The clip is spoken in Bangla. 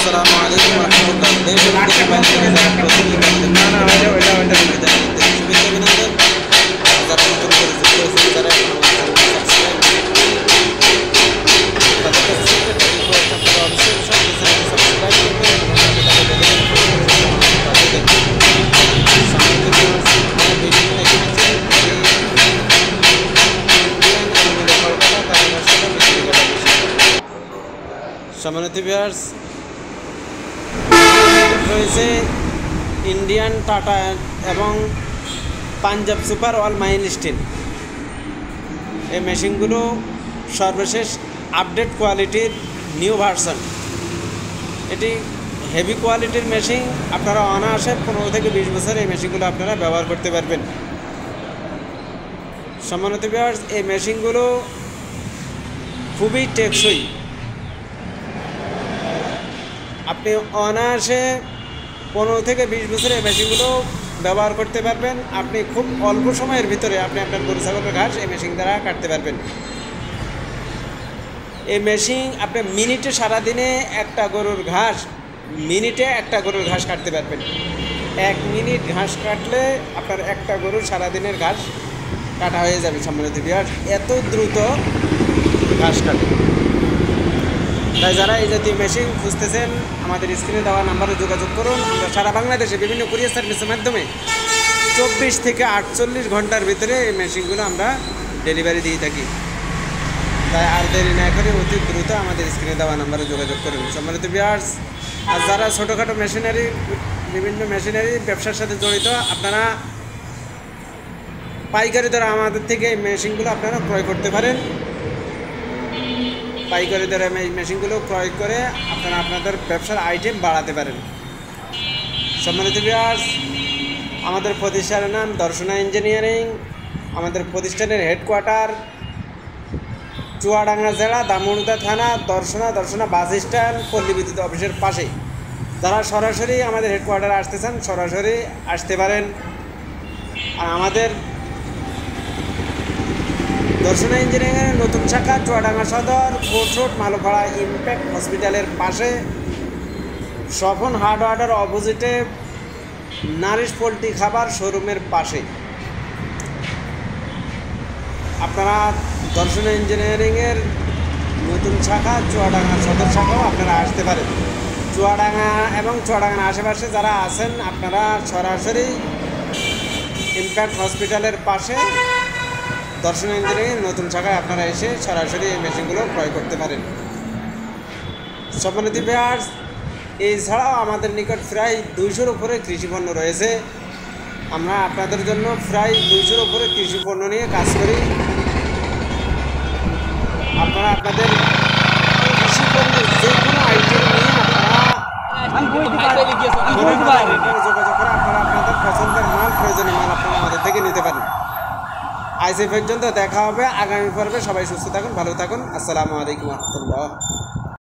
Assalamualaikum warahmatullahi সম্মানিত ভিউয়ার্স, রয়েছে ইন্ডিয়ান টাটা এবং Punjab super all mile steel. এই মেশিনগুলো সর্বশেষ আপডেট কোয়ালিটির নিউ ভার্সন। এটি হেভি কোয়ালিটির মেশিন। আপনারা অনায়াসে 15 থেকে 20 বছর এই মেশিনগুলো আপনারা ব্যবহার করতে পারবেন। সম্মানিত ভিউয়ার্স, এই মেশিনগুলো খুবই টেকসই। আপনি অনায়াসে 15 থেকে 20 বছর এই মেশিনগুলো ব্যবহার করতে পারবেন। আপনি খুব অল্প সময়ের ভিতরে আপনি আপনার গরু ছাগলের ঘাস এই মেশিন দ্বারা কাটতে পারবেন। এই মেশিন আপনি মিনিটে সারাদিনে একটা গরুর ঘাস কাটতে পারবেন। 1 মিনিট ঘাস কাটলে আপনার একটা গরুর সারাদিনের ঘাস কাটা হয়ে যাবে। সম্মানিত ভিউয়ার্স, এত দ্রুত ঘাস কাটে। তাই যারা এই জাতীয় মেশিন খুঁজতেছেন, আমাদের স্ক্রিনে দেওয়া নাম্বারে যোগাযোগ করুন। আমরা সারা বাংলাদেশে বিভিন্ন কুরিয়ার সার্ভিসের মাধ্যমে 24 থেকে 48 ঘন্টার ভিতরে এই মেশিনগুলো আমরা ডেলিভারি দিয়ে থাকি। তাই আর দেরি না করে অতি দ্রুত আমাদের স্ক্রিনে দেওয়া নাম্বারে যোগাযোগ করুন। সম্মানিত ভিউয়ার্স, আর যারা ছোটোখাটো বিভিন্ন মেশিনারি ব্যবসার সাথে জড়িত, আপনারা পাইকারি দ্বারা আমাদের থেকে এই মেশিনগুলো আপনারা ক্রয় করতে পারেন। পাইকারি দ্বারা এই মেশিনগুলো ক্রয় করে আপনারা আপনাদের ব্যবসার আইটেম বাড়াতে পারেন। সম্মানিত ভিউয়ার্স, আমাদের প্রতিষ্ঠানের নাম দর্শনা ইঞ্জিনিয়ারিং। আমাদের প্রতিষ্ঠানের হেডকোয়ার্টার চুয়াডাঙ্গা জেলা, দামোহদা থানা, দর্শনা বাস স্ট্যান্ড, পল্লী বিদ্যুৎ অফিসের পাশে। যারা সরাসরি আমাদের হেডকোয়ার্টারে আসতে চান, সরাসরি আসতে পারেন। আর আমাদের দর্শনা ইঞ্জিনিয়ারিংয়ের নতুন শাখা চুয়াডাঙ্গা সদর, কোর্ট রোড, মালোপাড়া ইম্প্যাক্ট হসপিটালের পাশে, স্বপন হার্ডওয়ারের অপোজিটে, নারিশ পোলট্রি খাবার শোরুমের পাশে। আপনারা দর্শনা ইঞ্জিনিয়ারিংয়ের নতুন শাখা চুয়াডাঙ্গা সদর শাখাও আপনারা আসতে পারেন। চুয়াডাঙ্গা এবং চুয়াডাঙ্গার আশেপাশে যারা আছেন, আপনারা সরাসরি ইম্প্যাক্ট হসপিটালের পাশে দর্শনা ইঞ্জিনিয়ারিং নতুন শাখায় আপনারা এসে সরাসরি এই মেশিনগুলো ক্রয় করতে পারেন। সম্মানিত ভিউয়ার্স, এছাড়াও আমাদের নিকট প্রায় 200-র উপরে কৃষিপণ্য রয়েছে। আমরা আপনাদের জন্য প্রায় 200-র উপরে কৃষিপণ্য নিয়ে কাজ করি। আপনারা আপনাদের কৃষিপণ্যের যে কোনো আইটেম নিয়ে আপনারা যোগাযোগ করে আপনারা আপনাদের পছন্দের মাল, প্রয়োজনীয় মাল আপনারা আমাদের থেকে নিতে পারেন। আজ এই পর্যন্ত, দেখা হবে আগামী পর্বে। সবাই সুস্থ থাকুন, ভালো থাকুন। আসসালামু আলাইকুম ওয়া রাহমাতুল্লাহ।